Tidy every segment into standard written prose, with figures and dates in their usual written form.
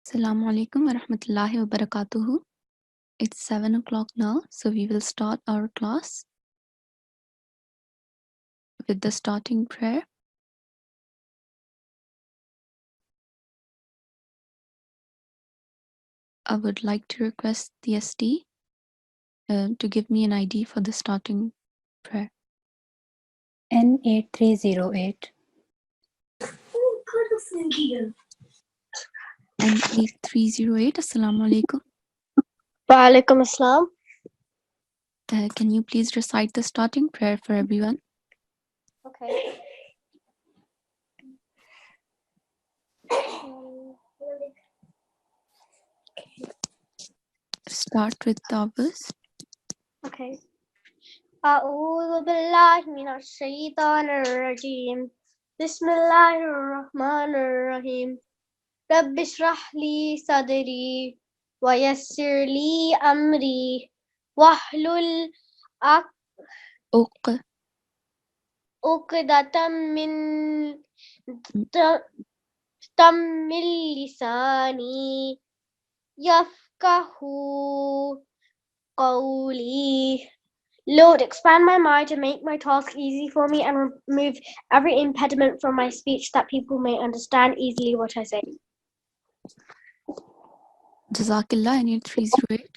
Assalamu alaikum wa rahmatullahi wa barakatuhu. It's 7 o'clock now, so we will start our class with the starting prayer. I would like to request the SD to give me an ID for the starting prayer. N8308. N8308, Assalamu alaikum. Wa alaikum assalam. Can you please recite the starting prayer for everyone? Okay. Start with Tawbas. Okay. أعوذ بالله من الشيطان الرجيم. بسم الله الرحمن الرحيم. رب اشرح لي صدري ويسر لي أمري واحلل عقدة من لساني يفقه قولي. Lord, expand my mind and make my task easy for me and remove every impediment from my speech that people may understand easily what I say. Jazakillah, N8308.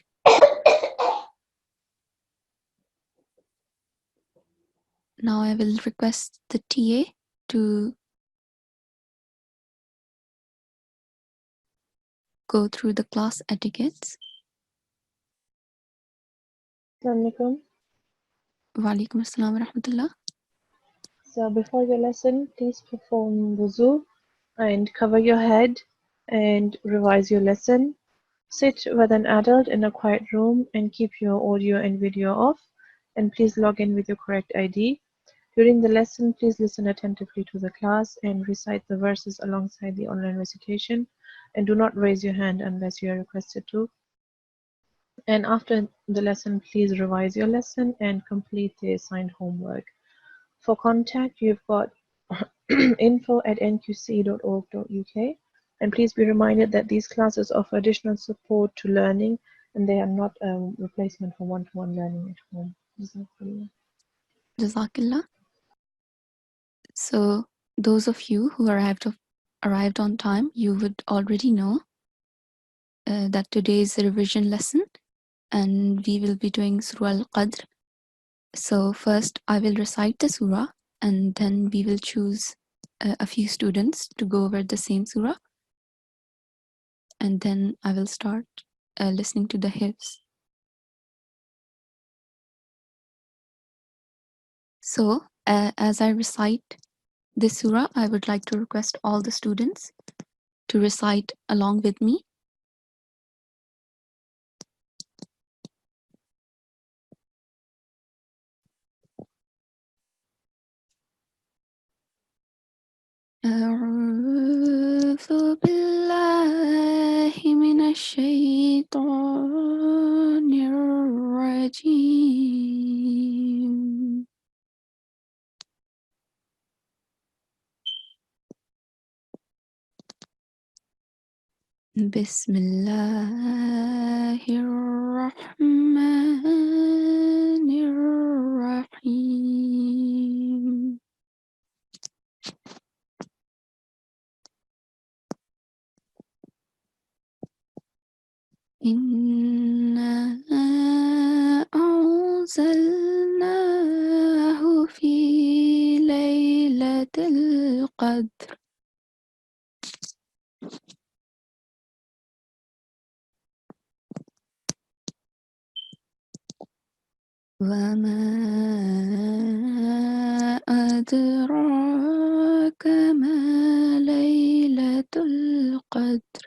Now I will request the TA to go through the class etiquettes. Assalamualaikum. Wa alaikum assalam wa rahmatullah. So before your lesson, please perform wuzu and cover your head and revise your lesson. Sit with an adult in a quiet room and keep your audio and video off. And please log in with your correct ID. During the lesson, please listen attentively to the class and recite the verses alongside the online recitation. And do not raise your hand unless you are requested to. And after the lesson, please revise your lesson and complete the assigned homework. For contact, you've got info@nqc.org.uk. And please be reminded that these classes offer additional support to learning and they are not a replacement for one-to-one learning at home. Jazakillah. So those of you who arrived on time, you would already know that today is a revision lesson and we will be doing Surah Al-Qadr. So first I will recite the surah and then we will choose a few students to go over the same surah, and then I will start listening to the hifz. So as I recite this surah, I would like to request all the students to recite along with me. أعوذ بالله من الشيطان الرجيم. بسم الله الرحمن الرحيم. إنا أنزلناه في ليلة القدر. وما أدراك ما ليلة القدر.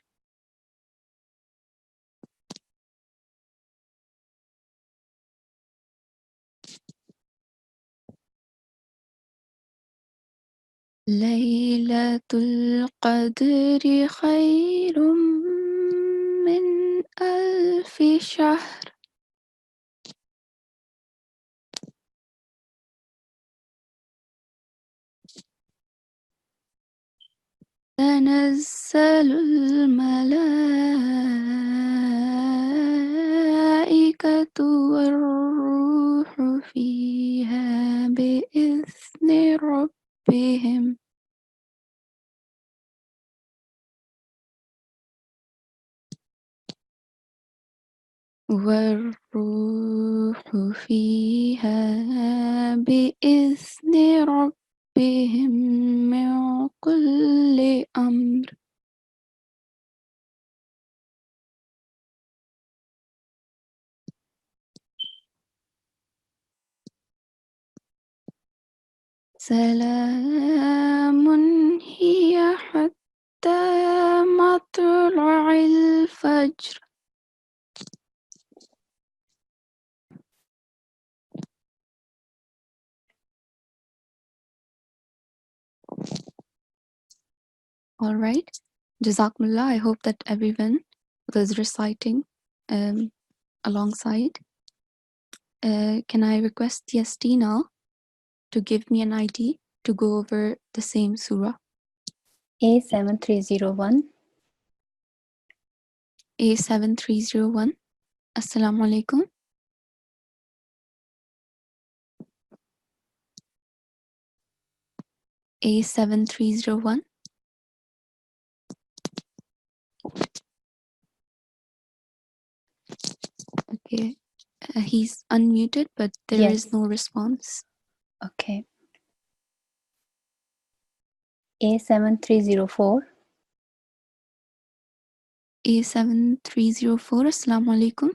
ليلة القدر خير من 1000 شهر. تنزل الملائكة والروح فيها بإذن ربهم والروح فيها بإذن ربهم من كل أمر سلام هي حتى مطلع الفجر. All right. Jazakumullah. I hope that everyone was reciting alongside. Can I request Yesti now to give me an ID to go over the same surah? A7301. A7301. Assalamu alaikum. A7301. Okay. He's unmuted, but there is Yes. no response. Okay. A7304. A7304. Assalamu alaikum.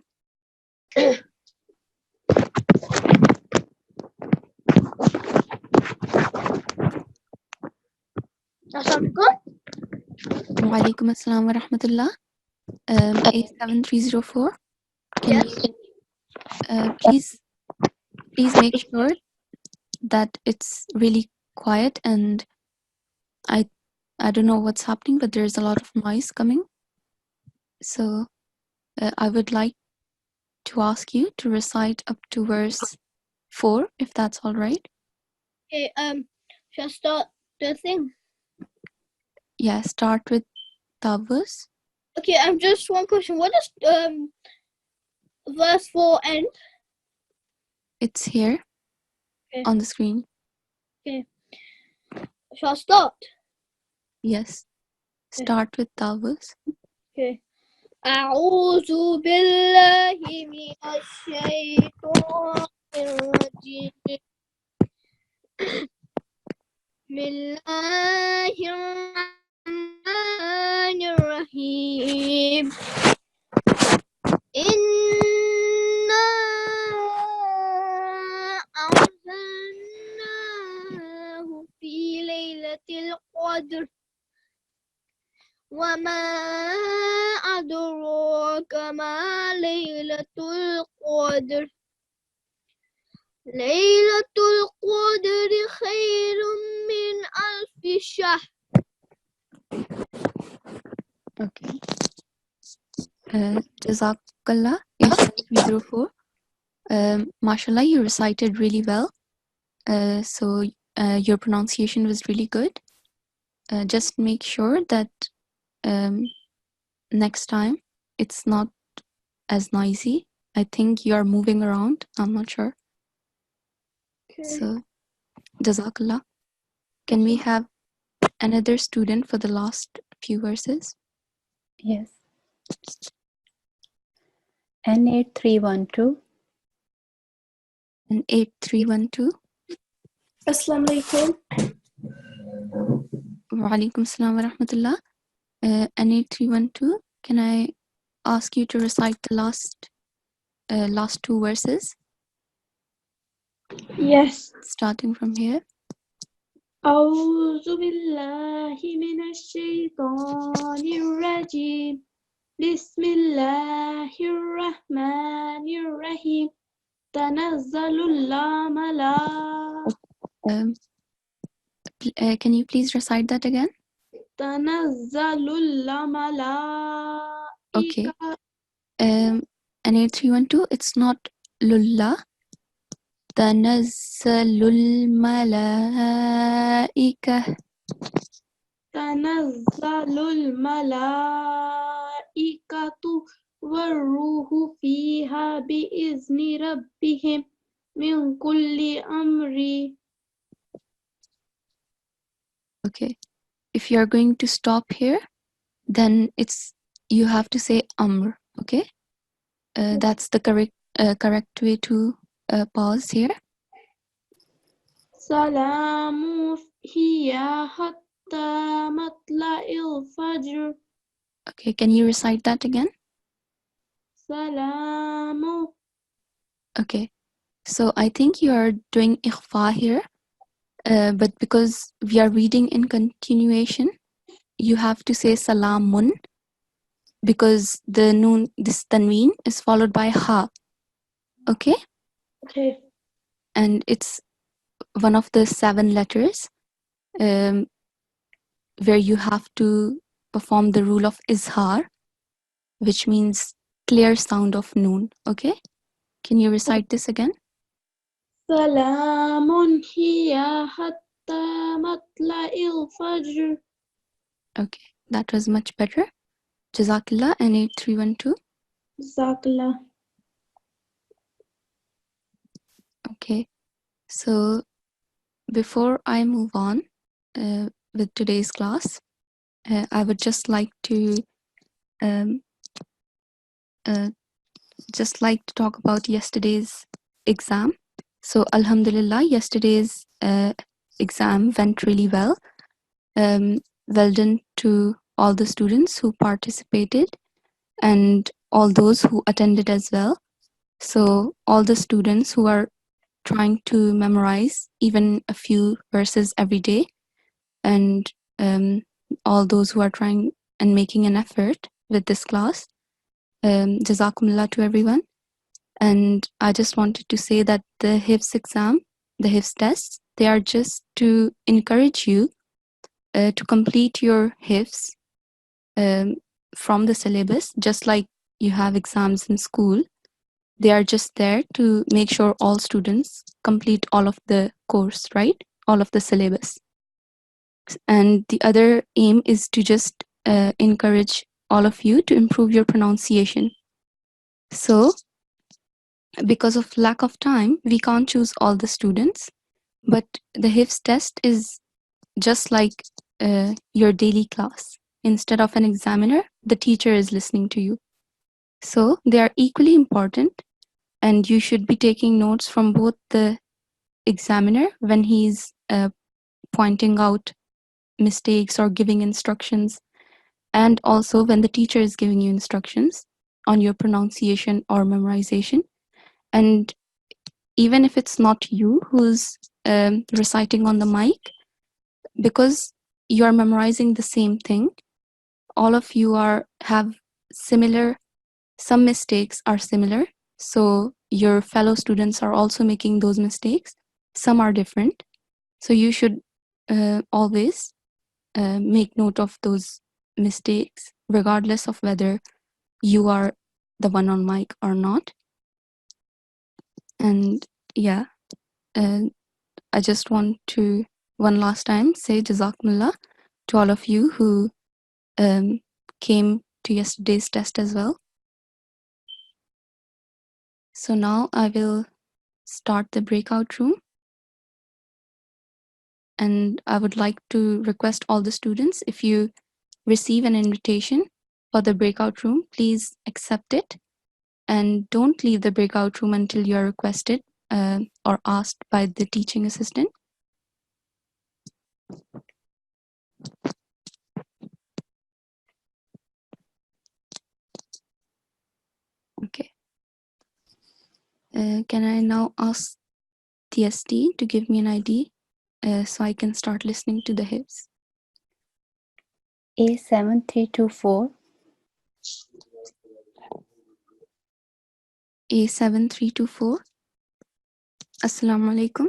Wa alaikum assalam wa rahmatullah. A7304. Can you please make sure that it's really quiet, and I don't know what's happening, but there's a lot of noise coming. So I would like to ask you to recite up to verse 4, if that's all right. Okay, shall I start the thing? Yeah, start with Tavus. Okay, just one question. What does verse 4 end? It's here Okay. on the screen. Shall I start? Yes. Start with Tavus. Okay. أعوذ بالله من الشيطان الرجيم. بسم الله الرحمن الرحيم. إنا أنزلناه في ليلة القدر وما أدراك ما ليلة القدر ليلة القدر خير من ألف شهر. Okay. Jazakallah. A7304. Mashallah, you recited really well. So your pronunciation was really good. Just make sure that next time it's not as noisy. I think you're moving around. I'm not sure. Okay. So, Jazakallah. Can we have another student for the last few verses? Yes. N8312. And 8312. Assalamu alaikum. Wa alaikum assalam wa rahmatullah. And 8312. Can I ask you to recite the last two verses? Yes. Starting from here. أعوذ بالله من الشيطان الرجيم. بسم الله الرحمن الرحيم. تنزل الملائكة. Can you please recite that again? تنزل الملائكة. Okay. And 8312, it's not lulla. تنزل الملائكة. تنزل الملائكة والروح فيها بإذن ربهم من كل أمر. Okay. If you are going to stop here, then you have to say amr. Okay. That's the correct way to pause here. سلام هي حتى مطلع الفجر. Okay. Can you recite that again? سلام. Okay. So I think you are doing ikhfa here, but because we are reading in continuation, you have to say salamun, because the noon, this tanween is followed by ha. Okay. Okay. And it's one of the 7 letters where you have to perform the rule of izhar, which means clear sound of noon. Okay. Can you recite this again? سلام هي حتى مطلع الفجر. Okay. That was much better. Jazakillah. And 8312. جزاك الله. Okay. So before I move on with today's class, I would just like to talk about yesterday's exam. So Alhamdulillah, yesterday's exam went really well. Well done to all the students who participated and all those who attended as well. So all the students who are trying to memorize even a few verses every day, and all those who are trying and making an effort with this class, Jazakumullah to everyone. And I just wanted to say that the HIFZ exam, the HIFZ tests, they are just to encourage you to complete your HIFZ from the syllabus, just like you have exams in school. They are just there to make sure all students complete all of the course, right? All of the syllabus. And the other aim is to just encourage all of you to improve your pronunciation. So, because of lack of time, we can't choose all the students, but the HIFZ test is just like your daily class. Instead of an examiner, the teacher is listening to you. So they are equally important, and you should be taking notes from both the examiner when he's pointing out mistakes or giving instructions, and also when the teacher is giving you instructions on your pronunciation or memorization. And even if it's not you who's reciting on the mic, because you are memorizing the same thing, all of you have similar, some mistakes are similar, so your fellow students are also making those mistakes. Some are different, so you should always make note of those mistakes, regardless of whether you are the one on mic or not. And yeah, I just want to one last time say Jazakumullah to all of you who came to yesterday's test as well. So now I will start the breakout room, and I would like to request all the students, if you receive an invitation for the breakout room, please accept it, and don't leave the breakout room until you are requested or asked by the teaching assistant. Okay. Can I now ask TST to give me an ID so I can start listening to the hits? A7324. A7324. Assalamu alaikum.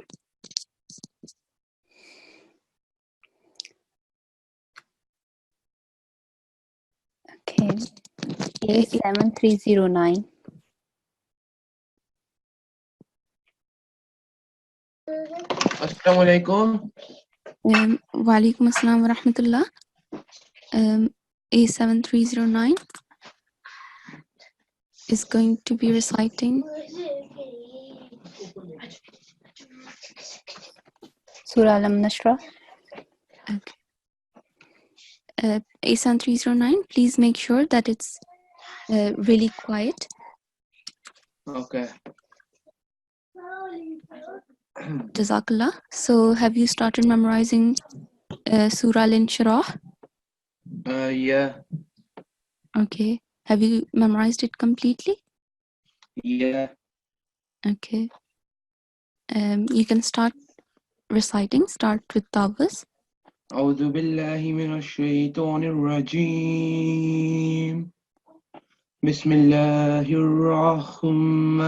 Okay. A7309. Assalamualaikum. Wa alaikum assalam wa rahmatullah. A7309 is going to be reciting Surah Al-Nashrah. okay. A7309, please make sure that it's really quiet. Okay. Jazakallah. So have you started memorizing Surah Al-Inshirah? Yeah. Okay. Have you memorized it completely? Yeah. Okay. You can start reciting. Start with Tawbas. أعوذ بالله من الشيطان الرجيم بسم الله الرحمن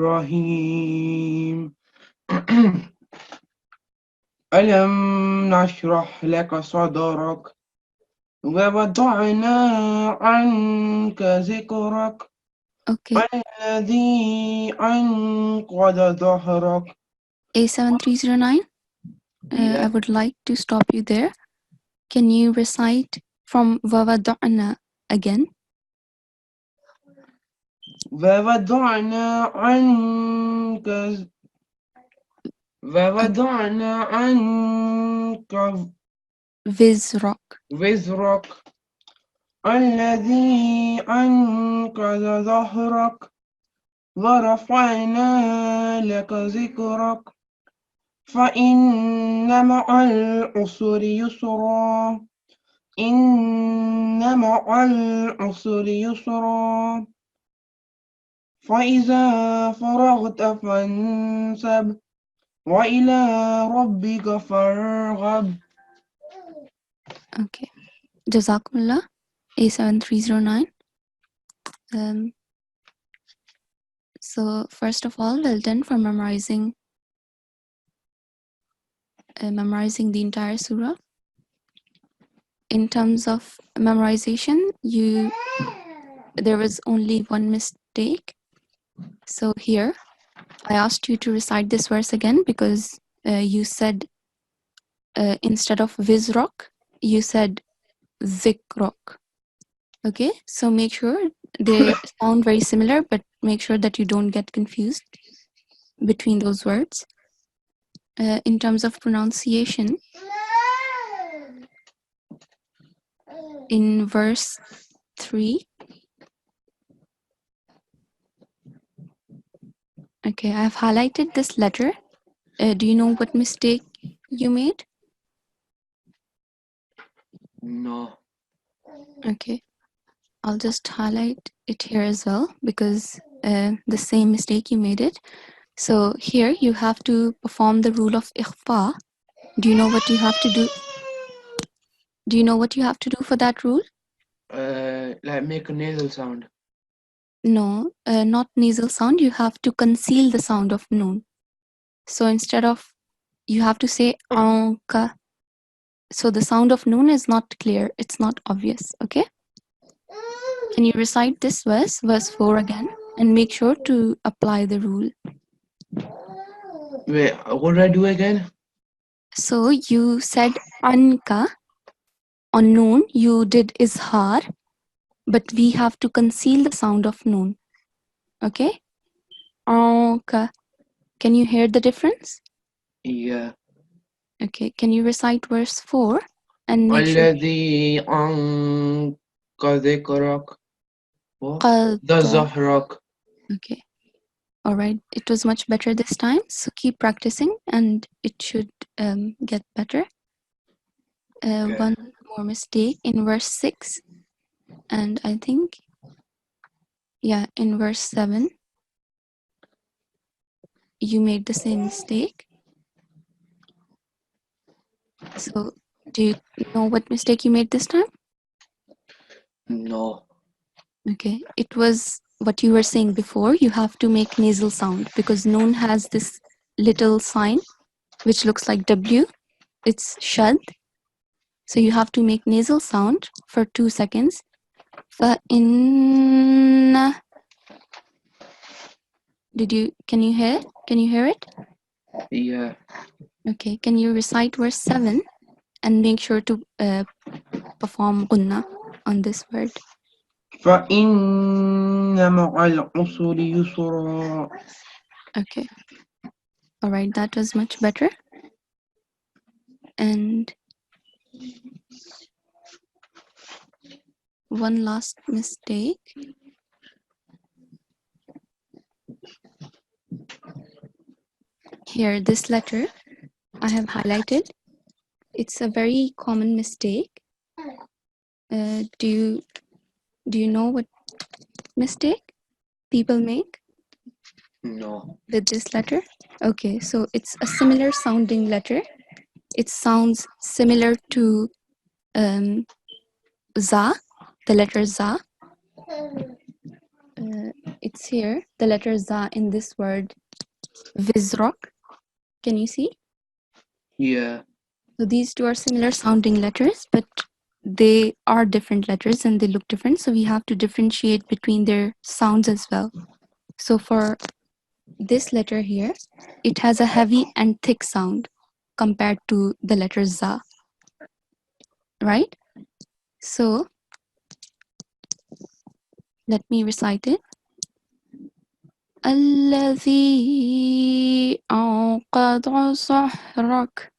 الرحيم ألم نشرح لك صدرك ووضعنا عنك ذكرك Okay. الذي أنقض ظهرك A7309, I Yeah. would like to stop you there. Can you recite from Wawada'na again? ووضعنا عنك Wizrock. وزرك الذي أنقض ظهرك ورفعنا لك ذكرك فإن مع العسر يسرا إن مع العسر يسرا فإذا فرغت فانصب وإلى ربك فارغب. Okay. Jazakumullah. A7309. So first of all, well done for memorizing the entire surah. In terms of memorization, there was only one mistake. So here, I asked you to recite this verse again because you said instead of Wizrock, you said Zikrok. Okay, so make sure they sound very similar, but make sure that you don't get confused between those words. In terms of pronunciation, in verse 3, okay, I've highlighted this letter. Do you know what mistake you made? No. Okay, I'll just highlight it here as well because the same mistake you made it. So here you have to perform the rule of ikhfa. Do you know what you have to do? Do you know what you have to do for that rule? Like make a nasal sound. No, not nasal sound. You have to conceal the sound of noon. So instead of, you have to say anka. So the sound of noon is not clear. It's not obvious. Okay. Can you recite this verse 4 again, and make sure to apply the rule? Wait, what did I do again? So you said anka. On noon, you did izhar, but we have to conceal the sound of noon. Okay? Anka. Can you hear the difference? Yeah. Okay. Can you recite verse 4 and make sure? الذي أنقذ ذكرك Qadr. ظهرك. Okay. All right. It was much better this time. So keep practicing and it should get better. Okay. One more mistake in verse 6. And I think, yeah, in verse 7, you made the same mistake. So do you know what mistake you made this time? No. Okay. It was what you were saying before. You have to make nasal sound because noon has this little sign which looks like W. It's shad. So you have to make nasal sound for 2 seconds. فَإِنَّ can you hear it? Yeah. Okay, can you recite verse 7 and make sure to perform gunna on this word. فإن مع العسر يسرا. Okay. All right, that was much better. And one last mistake. Here, this letter I have highlighted. It's a very common mistake. Do you know what mistake people make No. with this letter? Okay, so it's a similar sounding letter. It sounds similar to za, the letter za. It's here, the letter za in this word, vizrok. Can you see? Yeah. So these two are similar sounding letters, but they are different letters and they look different. So we have to differentiate between their sounds as well. So for this letter here, it has a heavy and thick sound compared to the letter za, right? So let me recite it. الذي أنقض ظهرك.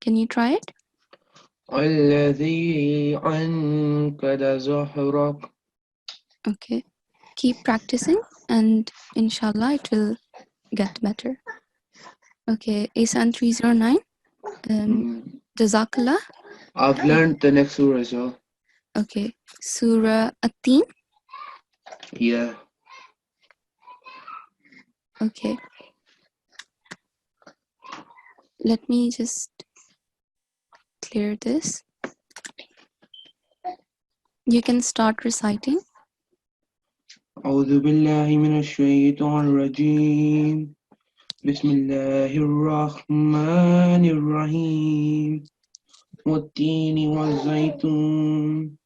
Can you try it? الذي أنقذ ظهرك. Okay. Keep practicing and inshallah it will get better. Okay, ASAN 309. Jazakallah. I've learned the next surah as well. Okay. Surah At-Tin. Yeah. Okay. Let me just clear this. You can start reciting. أعوذ بالله من الشيطان الرجيم. بسم الله الرحمن الرحيم. والتين والزيتون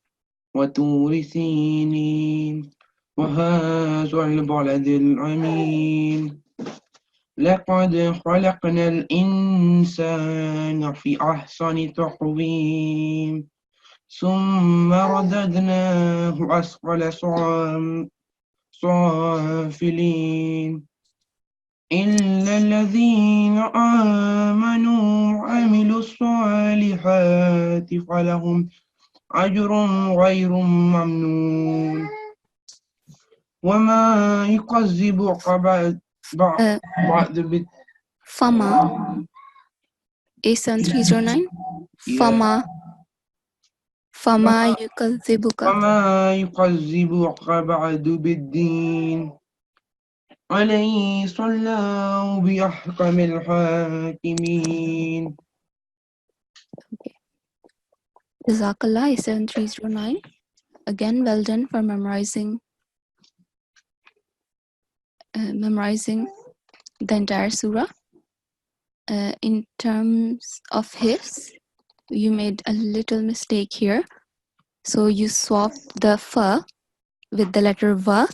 وطور سينين وهذا البلد الأمين. لقد خلقنا الإنسان في أحسن تقويم ثم رددناه أسفل سافلين إلا الذين آمنوا وعملوا الصالحات فلهم أجر غير ممنون وما يكذبك بعد Fama. ASAN 309. Fama. Fama yukadhibuka. وما يكذبك بعد بالدين أليس الله بأحكم الحاكمين. Jazakallah, ASAN 309. Again, well done for memorizing the entire surah. In terms of hifz, you made a little mistake here. So you swapped the fa with the letter va.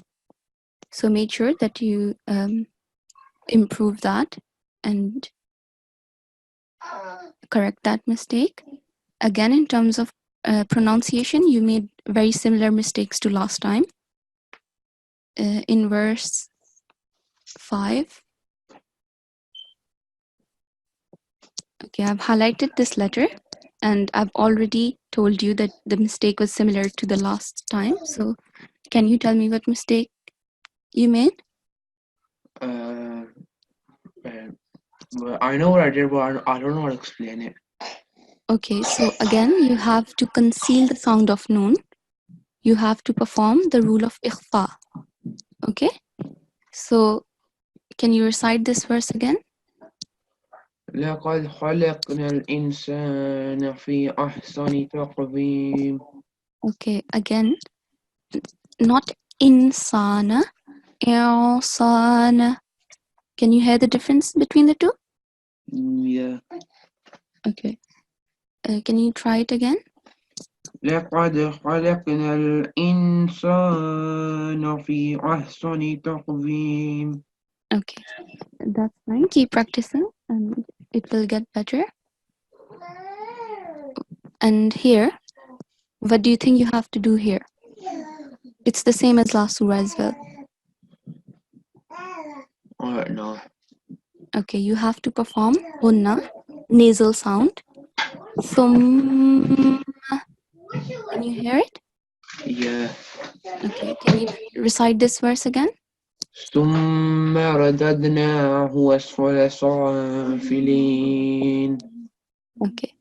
So make sure that you improve that and correct that mistake. Again, in terms of pronunciation, you made very similar mistakes to last time. In verse 5. Okay, I've highlighted this letter and I've already told you that the mistake was similar to the last time. So can you tell me what mistake you made? I know what I did, but I don't know how to explain it. Okay, so again, you have to conceal the sound of noon. You have to perform the rule of ikhfa. Okay? So can you recite this verse again? لقد خلقنا الإنسان في أحسن تقويم. Okay, again, not insana, insana. Can you hear the difference between the two? Yeah. Okay. Can you try it again? لقد خلقنا الإنسان في أحسن تقويم. Okay, that's fine. Keep practicing and it will get better. And here, what do you think you have to do here? It's the same as last surah as well. No. Okay, you have to perform unna, nasal sound. Can you hear it? Yeah. Okay, can you recite this verse again? ثم رددناه أسفل سافلين. Okay.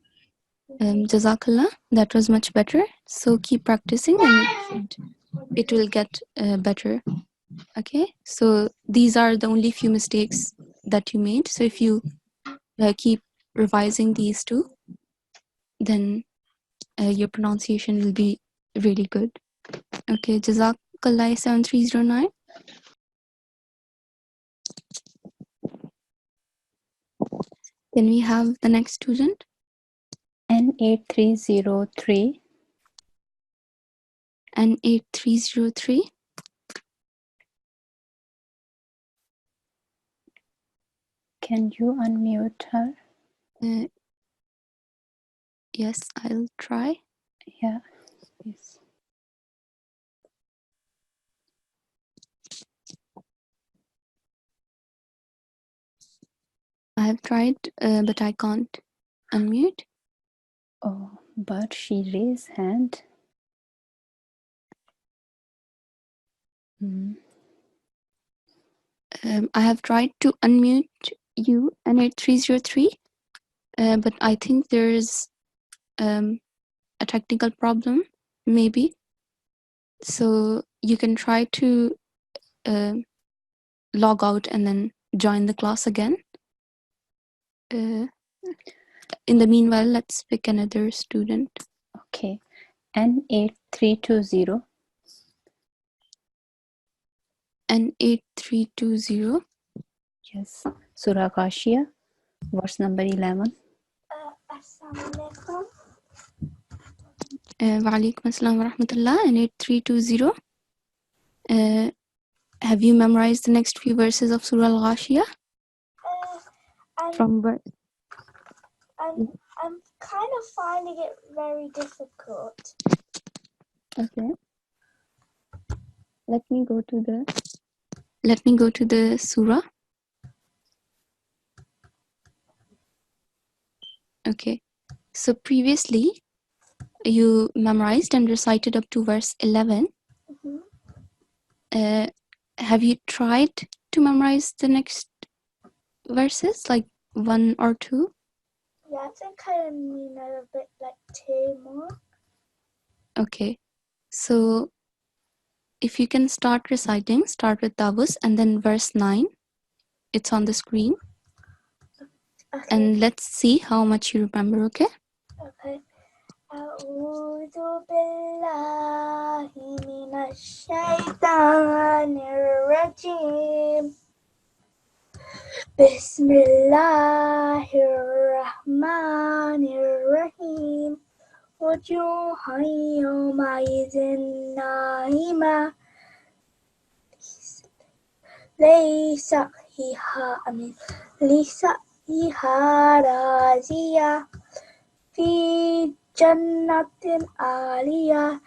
Jazakallah, that was much better. So keep practicing and it will get better. Okay, so these are the only few mistakes that you made. So if you keep revising these two, then your pronunciation will be really good. Okay, Jazakallah 7309. Can we have the next student? N8303. N8303. Can you unmute her? Yes, I'll try. Yeah, please. I have tried, but I can't unmute. Oh, but she raised hand. I have tried to unmute you, N8303, but I think there's a technical problem, maybe. So you can try to log out and then join the class again. In the meanwhile, let's pick another student. Okay. N8320. N8320. Yes. Surah Ghashiyah, verse number 11. Assalamualaikum. Wa alaikum assalam wa rahmatullah. N8320. Have you memorized the next few verses of Surah Al-Ghashiyah? From verse? I'm kind of finding it very difficult. Okay. Let me go to the surah. Okay. So previously you memorized and recited up to verse 11. Have you tried to memorize the next verses, like 1 or 2? Yeah, I think I need a bit like 2 more. Okay. So if you can start reciting, start with Tawus and then verse 9. It's on the screen. Okay. And let's see how much you remember, okay? Okay. أعوذ بالله من الشيطان الرجيم. بسم الله الرحمن الرحيم. وجوه يومئذ ناعمة لسعيها راضية في جنة عالية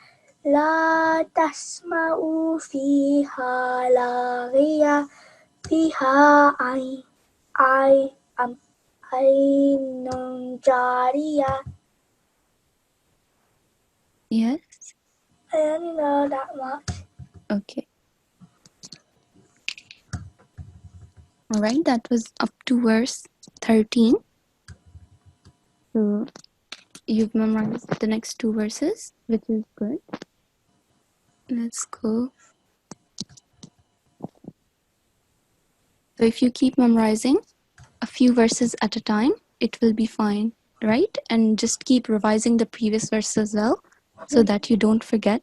لا تسمع فيها لاغية فيها عين جارية. Yes. I only know that much. Okay. All right, that was up to verse 13. So you've memorized the next 2 verses, which is good. Let's go. So if you keep memorizing a few verses at a time, it will be fine, right? And just keep revising the previous verse as well, so that you don't forget.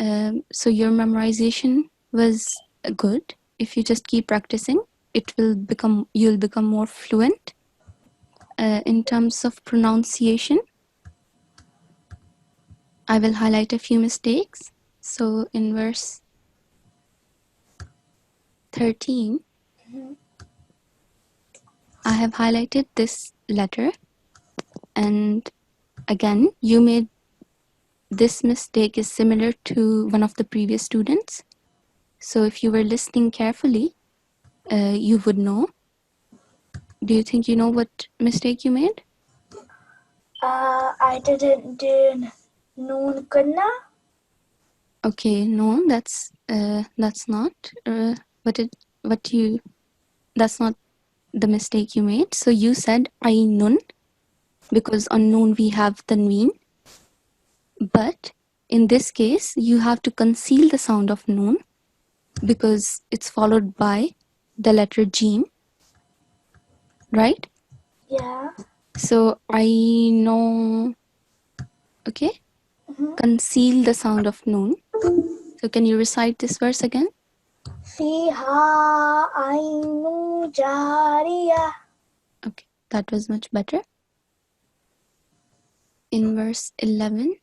So your memorization was good. If you just keep practicing, you'll become more fluent. In terms of pronunciation, I will highlight a few mistakes. So in verse 13, I have highlighted this letter, and again, you made this mistake is similar to one of the previous students. So if you were listening carefully, you would know. Do you think you know what mistake you made? I didn't do noon kunna. Okay, no, that's not that's not the mistake you made. So you said ainun, because on noon we have tanween, but in this case you have to conceal the sound of noon because it's followed by the letter jim, right? Yeah. So I know, okay, conceal the sound of noon. So can you recite this verse again? Fiha ainu jariya. Okay, that was much better. In verse 11,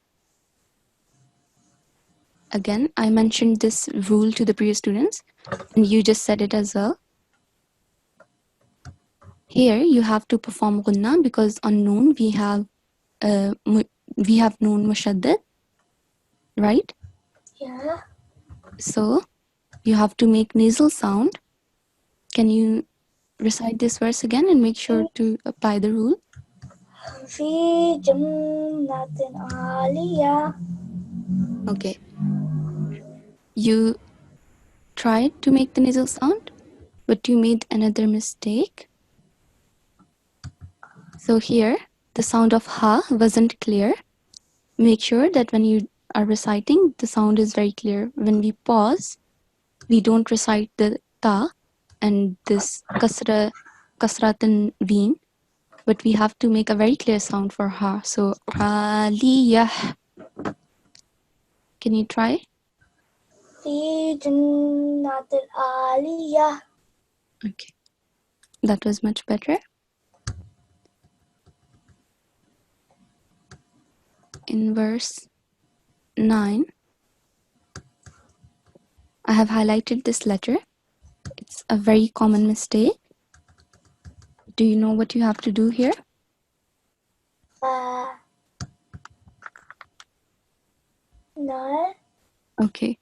again, I mentioned this rule to the previous students, and you just said it as well. Here, you have to perform gunna because on noon we have noon mushaddad, right? Yeah. So you have to make nasal sound. Can you recite this verse again and make sure to apply the rule? Fi jannatin aliyah. Okay. You tried to make the nasal sound, but you made another mistake. So here, the sound of ha wasn't clear. Make sure that when you are reciting, the sound is very clear. When we pause, we don't recite the ta and this kasratan ween, but we have to make a very clear sound for ha. So aliyah. Can you try? Fi jannatin aliyah. Okay, that was much better. In verse 9, I have highlighted this letter. It's a very common mistake. Do you know what you have to do here? No. Okay,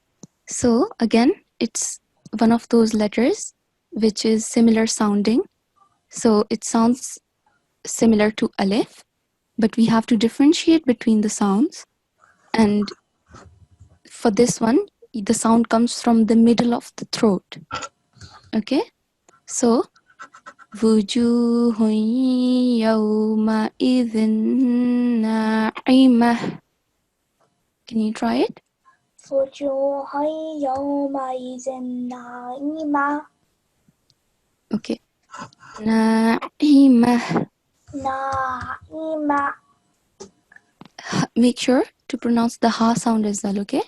so again, it's one of those letters which is similar sounding. So it sounds similar to alif, but we have to differentiate between the sounds. And for this one, the sound comes from the middle of the throat. Okay, so wujuhun yawma idhin na'imah. Can you try it? Wujuhun yawma izin na'imah. Okay, na'imah. Na'imah. Make sure to pronounce the ha sound as well, okay?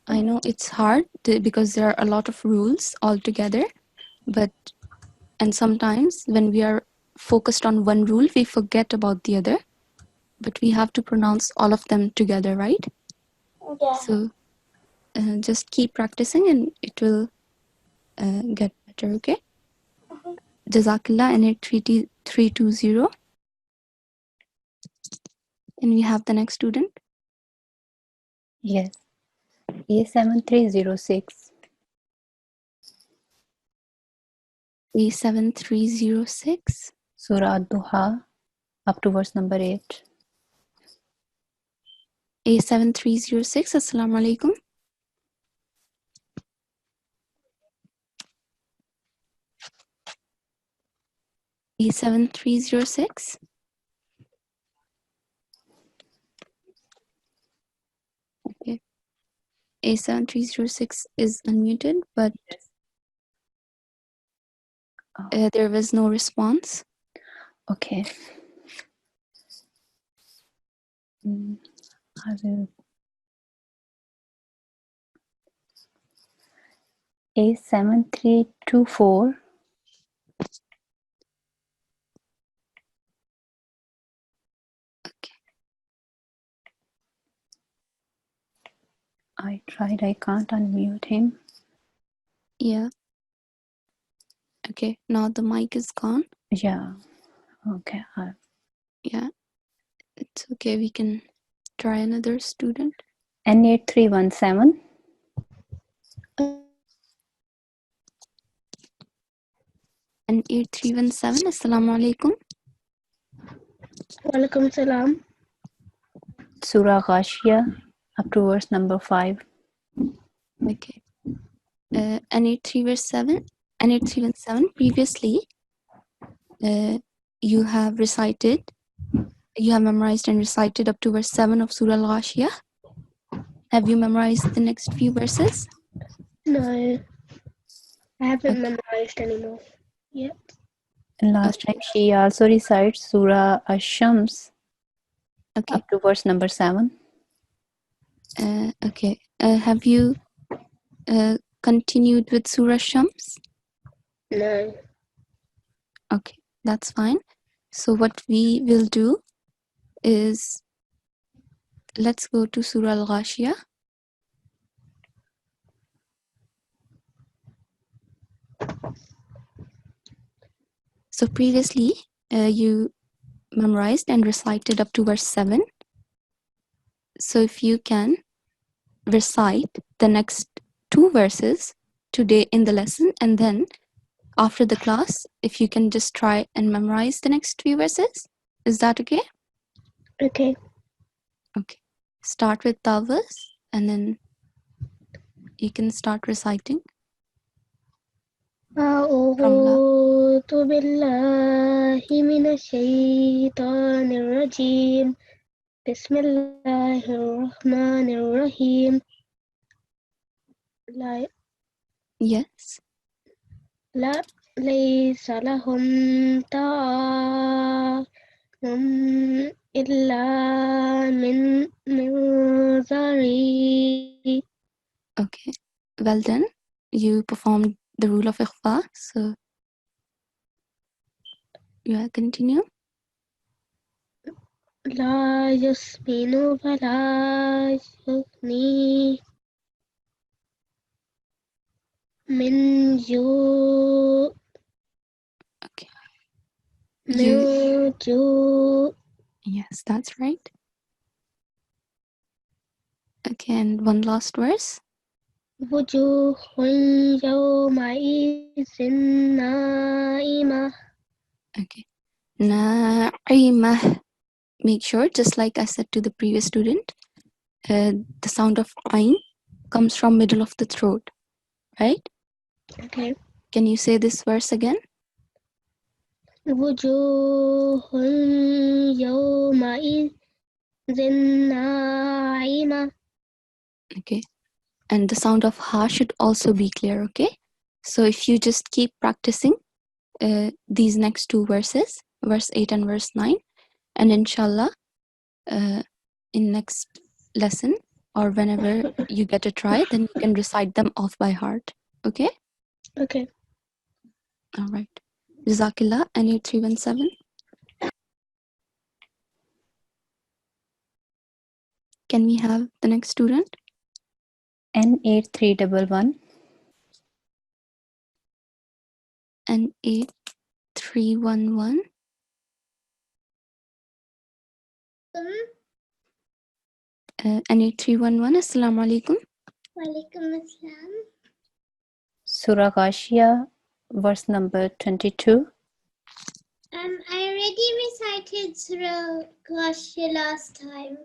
I know it's hard because there are a lot of rules altogether, and sometimes when we are focused on one rule, we forget about the other, but we have to pronounce all of them together, right? Yeah. So just keep practicing and it will get better, okay? Jazakallah, and 320. And we have the next student. Yes. A7306. A7306. Surah Ad-Duha, up to verse number 8. A7306. Assalamu alaikum. A7306. Okay. A7306 is unmuted, but there was no response. Okay. I will. A7324. Okay. I tried, I can't unmute him. Yeah. Okay, now the mic is gone. Yeah. Okay. Yeah. It's okay, we can try another student. N8317. And 8317, Assalamu alaikum. Walaikum salam. Surah Ghashiyah, up to verse number 5. Okay. N8317, previously you have memorized and recited up to verse 7 of Surah Al-Ghashiyah. Have you memorized the next few verses? No, I haven't Okay. memorized anymore yet. And last time she also recites Surah Ash-Shams, Okay. up to verse number 7. Okay. Have you continued with Surah Shams? No. Okay, that's fine. So what we will do is, let's go to Surah Al-Ghashiyah. So previously, you memorized and recited up to verse 7. So if you can recite the next 2 verses today in the lesson, and then after the class, if you can just try and memorize the next few verses. Is that okay? Okay. Okay. Start with Tawaz, and then you can start reciting. أعوذ بالله من الشيطان الرجيم بسم الله الرحمن الرحيم Yes. لا ليس لهم طعام إلا من ضريع. Okay. Well done. You performed the rule of ikhfa. So, yeah, continue. لا يسمن ولا يغني من جوع. Okay. من جوع. Yes, that's right. Okay, and one last verse. وجوه يومئذ نائمة. Okay. Na'imah. Make sure, just like I said to the previous student, the sound of ain comes from middle of the throat, right? Okay. Can you say this verse again? وجوه يومئذ ناعمة. Okay. And the sound of ha should also be clear, okay? So if you just keep practicing these next 2 verses, verse 8 and verse 9, and inshallah, in next lesson or whenever you get a try, then you can recite them off by heart, okay? Okay. All right. Jazakillah, N8317. Can we have the next student? N8311. N8311. N8311, Assalamu alaikum. Walaikum assalam. Surah Ghashiyah, verse number 22. I already recited Surah Ghashiyah last time.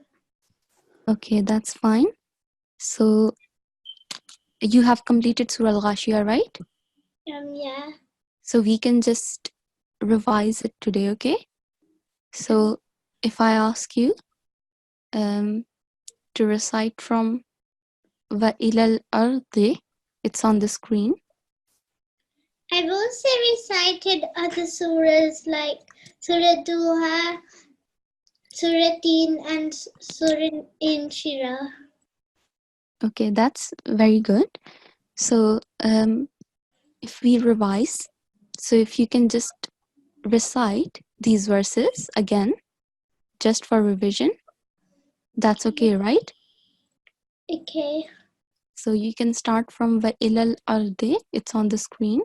Okay, that's fine. So you have completed Surah Al-Ghashiyah, right? Yeah. So we can just revise it today, okay? So if I ask you to recite from wa ilal ardi, it's on the screen. I've also recited other surahs like Surah Duha, Surah Teen, and Surah Inshirah. Okay, that's very good. So if we revise, so if you can just recite these verses again, just for revision, that's okay, right? Okay. So you can start from wa ilal ardi, it's on the screen,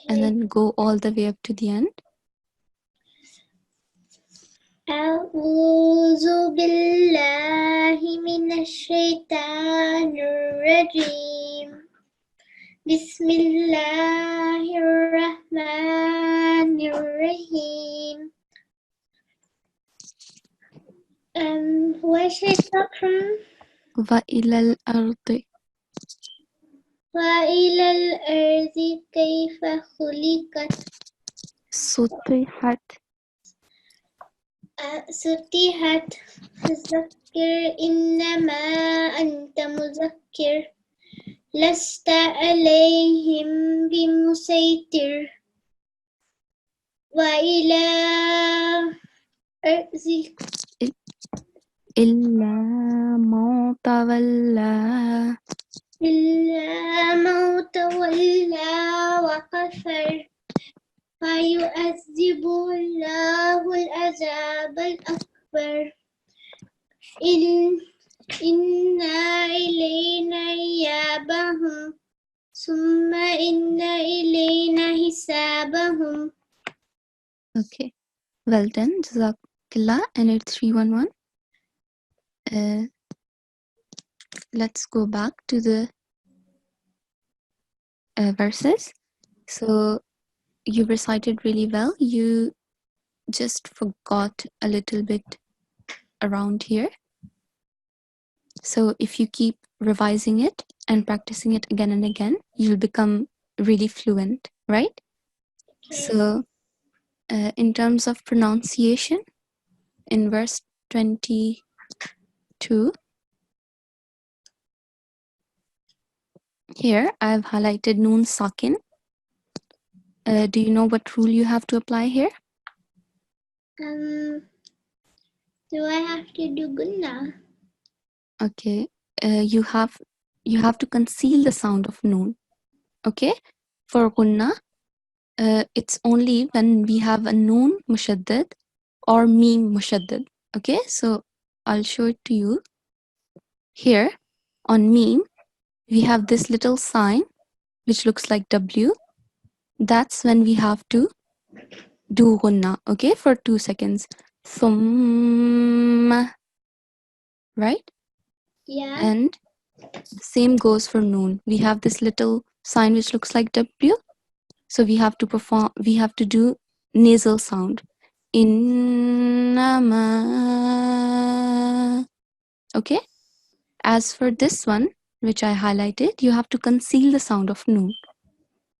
and then go all the way up to the end. أعوذ بالله من الشيطان الرجيم بسم الله الرحمن الرحيم. Where should I start from? وإلى الأرض وإلى الأرض كيف خلقت سطحت سطحت فذكر إنما أنت مذكر لست عليهم بمسيطر وإلى أرض إلا ما تولى إلا من تولى وكفر فيعذبه الله العذاب الأكبر إن إلينا إيابهم ثم إن إلينا حسابهم. Okay, well done. Jazakallah. And it's 311. Let's go back to the verses. So you recited really well. You just forgot a little bit around here. So if you keep revising it and practicing it again and again, you'll become really fluent, right? So in terms of pronunciation, in verse 22, here I've highlighted Noon Sakin. Do you know what rule you have to apply here? Do I have to do gunna? Okay, you have to conceal the sound of Noon. Okay, for Gunna, it's only when we have a Noon Mushaddad or Meme Mushaddad. Okay, so I'll show it to you. Here on Meme, we have this little sign which looks like W. That's when we have to do Gunna, okay, for 2 seconds. Thumma, right? Yeah. And same goes for Noon. We have this little sign which looks like W. So we have to do nasal sound. Innama. Okay? As for this one, which I highlighted, you have to conceal the sound of Noon.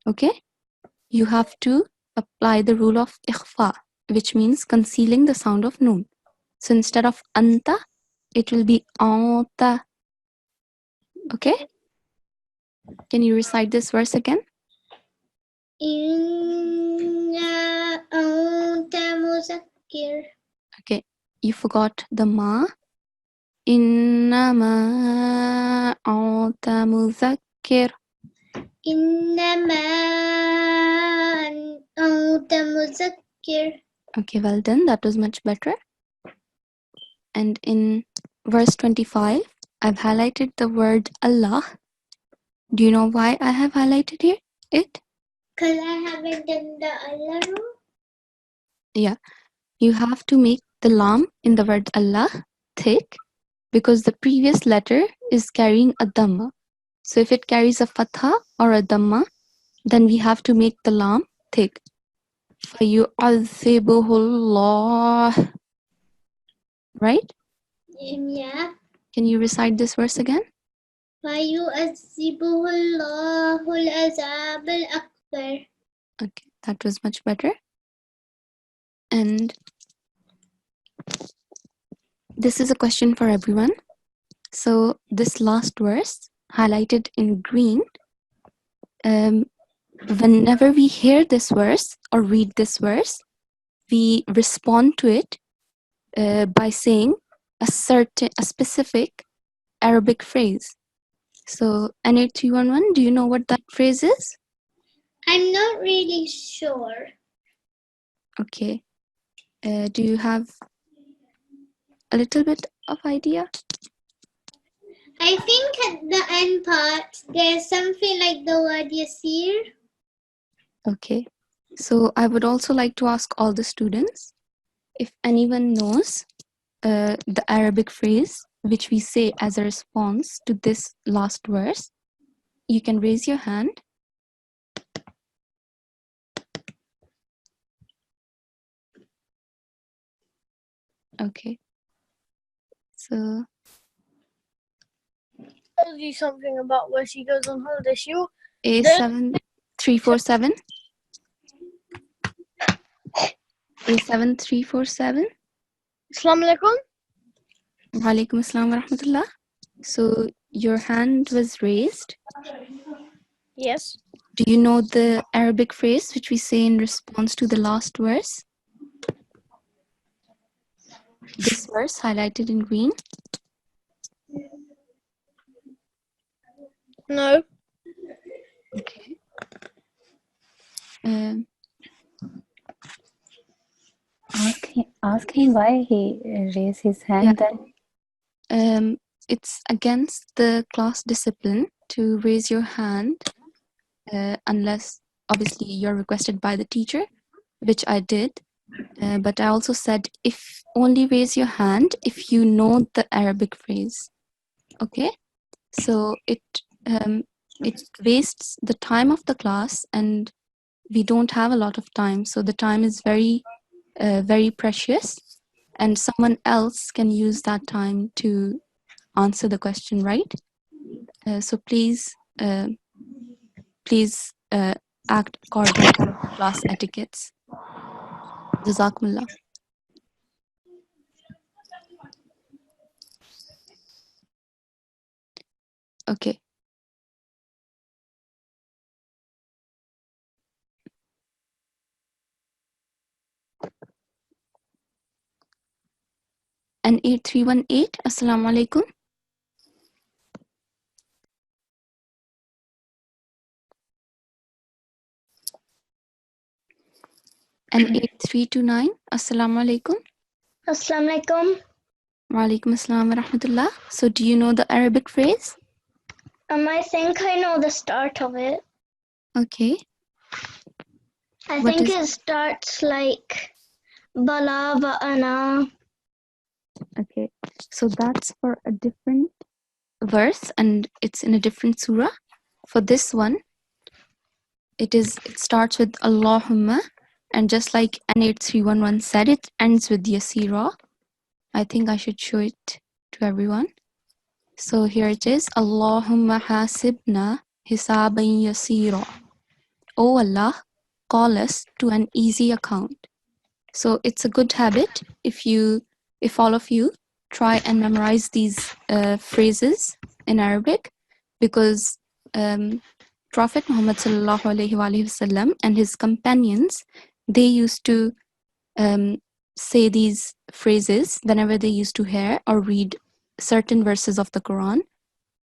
Okay? You have to apply the rule of ikhfa, which means concealing the sound of Noon. So instead of anta, it will be anta. Okay? Can you recite this verse again? Inna anta muzakkir. Okay, you forgot the ma. Innama anta muzakkir. Innama anta muzakkir. Okay, well done. That was much better. And in verse 25, I've highlighted the word Allah. Do you know why I have highlighted here it? Because I haven't done the Allah rule. Yeah, you have to make the lam in the word Allah thick because the previous letter is carrying a dhamma. So if it carries a fatha or a dhamma, then we have to make the lam thick. فَيُعَذِّبُهُ اللَّهُ. Right? Yeah. Can you recite this verse again? فَيُعَذِّبُهُ اللَّهُ الْعَذَابَ الْأَكْبَرَ. Okay, that was much better. And this is a question for everyone. So this last verse, highlighted in green, whenever we hear this verse or read this verse, we respond to it by saying a specific Arabic phrase. So N8311, do you know what that phrase is? I'm not really sure. Okay. Do you have a little bit of idea? I think at the end part, there's something like the word Yasir. Okay. So I would also like to ask all the students, If anyone knows the Arabic phrase which we say as a response to this last verse, you can raise your hand. Okay. So Tells you something about where she goes on holiday. A7347. A7347. Assalamu alaikum. Walaikum assalam wa rahmatullah. So your hand was raised. Yes. Do you know the Arabic phrase which we say in response to the last verse? This verse highlighted in green. No. Okay. Ask him why he raised his hand then. It's against the class discipline to raise your hand unless obviously you're requested by the teacher, which I did. But I also said if only raise your hand if you know the Arabic phrase. Okay, so it wastes the time of the class, and we don't have a lot of time, so the time is very very precious, and someone else can use that time to answer the question, right? So please act according to class etiquettes. Jazakumullah. Okay. And 8318, Assalamu alaikum. And 8329, Assalamu alaikum. Assalamu alaikum. Wa alaikum assalam wa rahmatullah. So do you know the Arabic phrase? I think I know the start of it. Okay. I What think is it starts like Bala wa ana. Okay. So that's for a different verse and it's in a different surah. For this one, it starts with Allahumma, and just like N8311 said, it ends with Yasira. I think I should show it to everyone. So here it is. Allahumma hasibna hisaban yasira. Oh Allah, call us to an easy account. So it's a good habit if all of you try and memorize these phrases in Arabic, because Prophet Muhammad sallallahu alaihi wasallam and his companions, they used to say these phrases whenever they used to hear or read certain verses of the Quran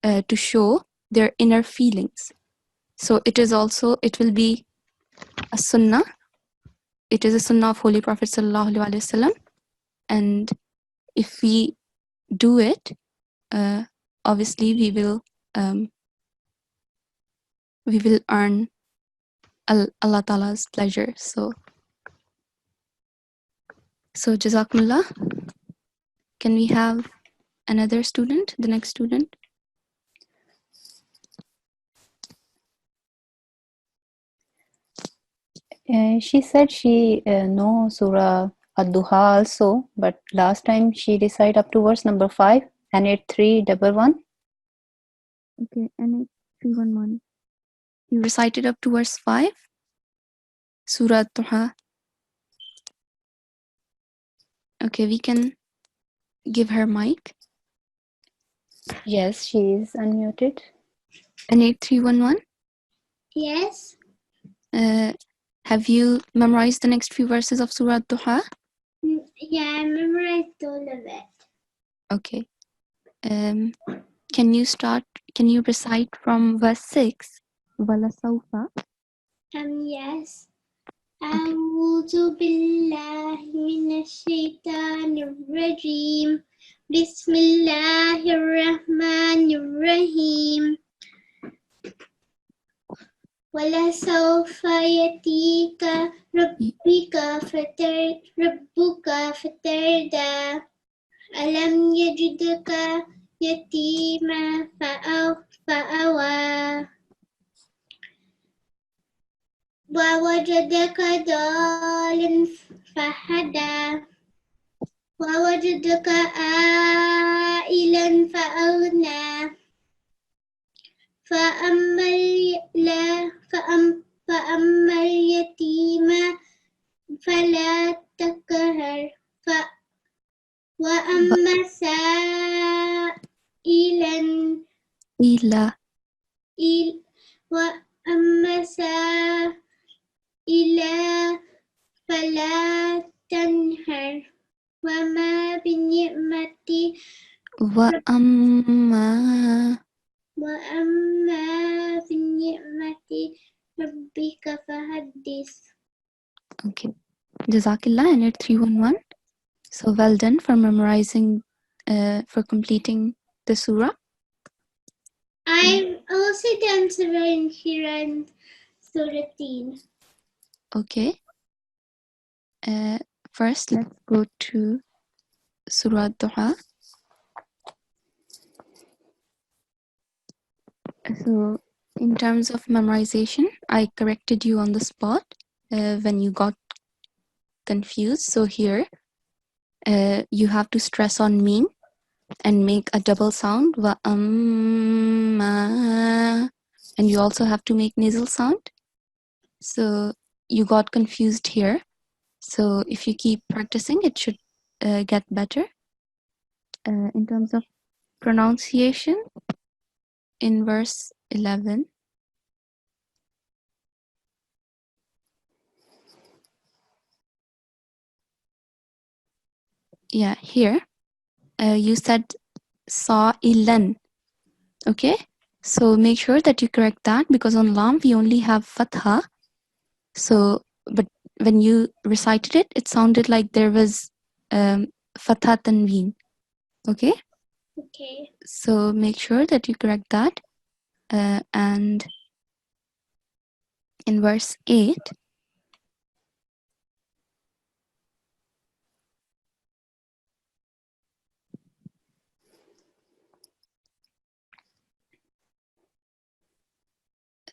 to show their inner feelings. So it will be a sunnah. It is a sunnah of Holy Prophet sallallahu alaihi wasallam, and if we do it, obviously we will earn Allah Ta'ala's pleasure. So Jazakumullah. Can we have another student, the next student? She said she knows Surah Ad-Duha also, but last time she recited up to verse number 5 and 8311. Okay, and 8311. You recited up to verse 5, Surah Ad-Duha. Okay, we can give her mic. Yes, she is unmuted. And 8311. Yes. Have you memorized the next few verses of Surah Ad-Duha? Yeah, I memorized all of it. Okay. Can you recite from verse 6? Wala sawfa. Yes. أعوذ بالله من الشيطان الرجيم بسم الله الرحمن الرحيم ولسوف يأتيك ربك فتردى ألم يجدك يتيما فأوى ووجدك ضالا فهدى ووجدك عائلا فأغنى فأما اليتيم فلا تقهر وأما سائلا فلا تنهر وما بنعمة وأما بنعمة ربك فحدث. Okay. Jazakillah, and at 311. So well done for memorizing, for completing the surah. I've also done Surah Al-Hira and Surah Teen. Okay. First, let's go to Surah Duha. So, in terms of memorization, I corrected you on the spot when you got confused. So here, you have to stress on meen and make a double sound. And you also have to make nasal sound. So you got confused here. So if you keep practicing, it should get better. In terms of pronunciation, in verse 11, yeah, here you said sa'ilan. Okay, so make sure that you correct that, because on lam we only have fatha. So, but when you recited it, it sounded like there was fatha tanween. Okay. Okay. So make sure that you correct that. And in verse 8,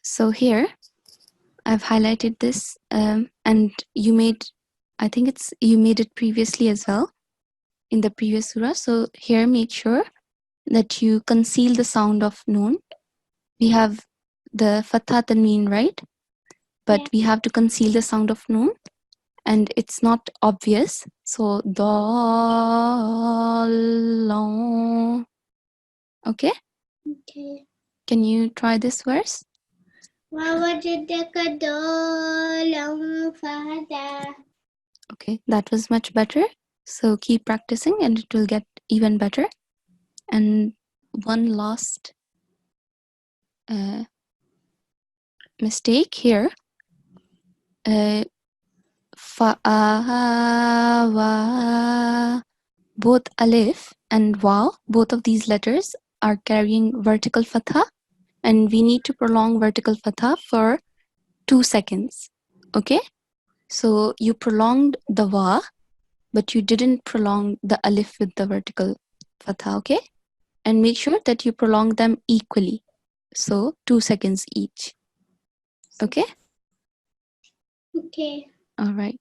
so here I've highlighted this, and you made, I think you made it previously as well in the previous surah. So here make sure that you conceal the sound of noon. We have the fatha tanween, right? But we have to conceal the sound of noon, and it's not obvious. So dallon. Okay? Okay. Can you try this verse? ووجدك ضالا فهدى. Okay, that was much better. So keep practicing and it will get even better. And one last mistake here. Fa'awa. Both alif and waw, both of these letters are carrying vertical fatha, and we need to prolong vertical fatha for 2 seconds. Okay? So you prolonged the wa, but you didn't prolong the alif with the vertical fatha, okay? And make sure that you prolong them equally. So 2 seconds each. Okay? Okay. All right.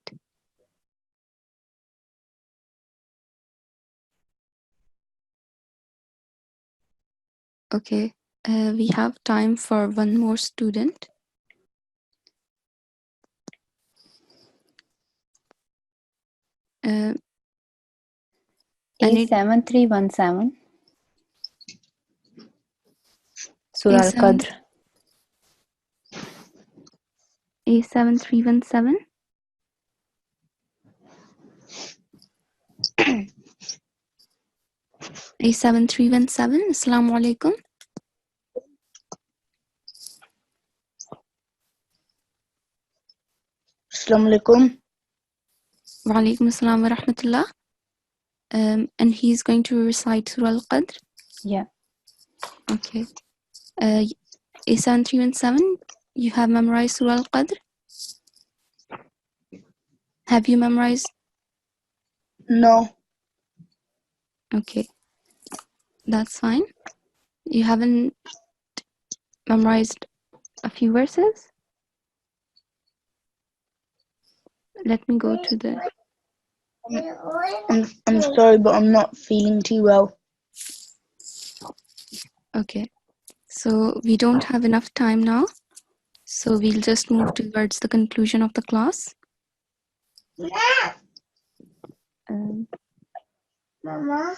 Okay. We have time for one more student. A7317. Surah Al-Qadr. A7317. A7317. Assalamu alaikum. Assalamu alaikum. Wa alaikum assalam wa rahmatullah. And he's going to recite Surah Al-Qadr. Yeah. Okay. A7317, You have memorized Surah Al-Qadr? Have you memorized? No. Okay, that's fine. You haven't memorized a few verses? Let me go to the... I'm sorry, but I'm not feeling too well. Okay, so we don't have enough time now. So we'll just move towards the conclusion of the class. Mama.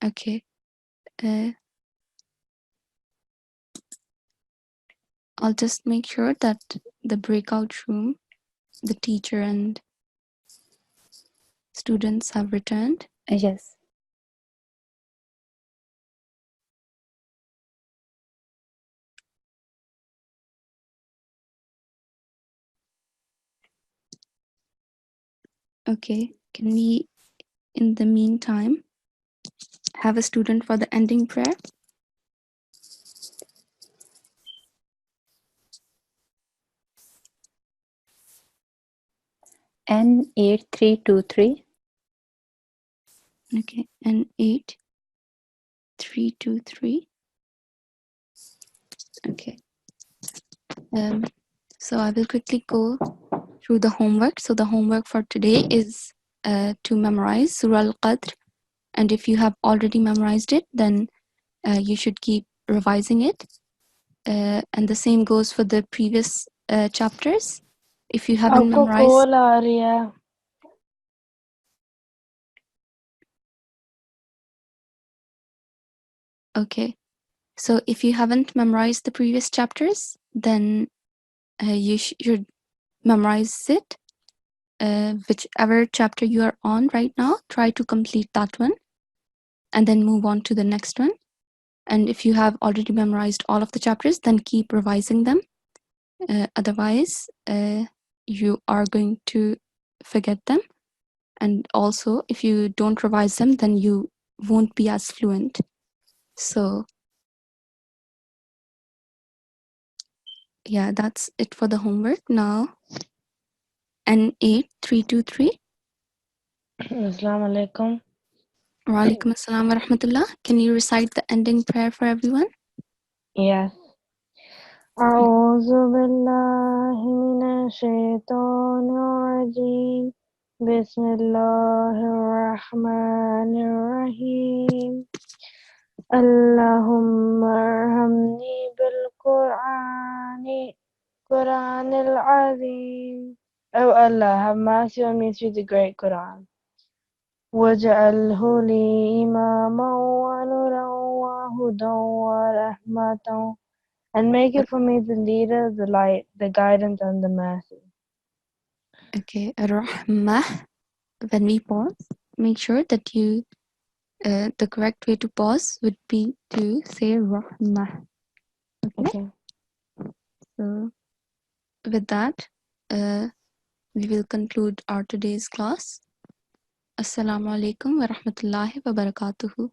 Okay. I'll just make sure that the breakout room, the teacher and students have returned. Yes. Okay, can we, in the meantime, have a student for the ending prayer? N8323. Okay, N8323. Okay. So I will quickly go through the homework. So the homework for today is to memorize Surah Al-Qadr. And if you have already memorized it, then you should keep revising it. And the same goes for the previous chapters. If you haven't memorized... Okay. So if you haven't memorized the previous chapters, then you should memorize it. Whichever chapter you are on right now, try to complete that one and then move on to the next one. And if you have already memorized all of the chapters, then keep revising them. Otherwise, you are going to forget them. And also, if you don't revise them, then you won't be as fluent. So, yeah, that's it for the homework. Now, N8323. Assalamu alaikum. Wa alaikum assalam wa rahmatullah. Can you recite the ending prayer for everyone? Yes. أعوذ بالله من الشيطان الرجيم بسم الله الرحمن الرحيم اللهم ارحمني بالقرآن العظيم. Oh Allah, have mercy on me through the great Quran. واجعله لي إماما ونورا وهدى ورحمة, and make it for me the leader, the light, the guidance, and the mercy. Okay, Rahmah. When we pause, make sure that you, the correct way to pause would be to say Rahmah. Okay? So, with that, we will conclude our today's class. Assalamu alaikum wa rahmatullahi wa barakatuhu.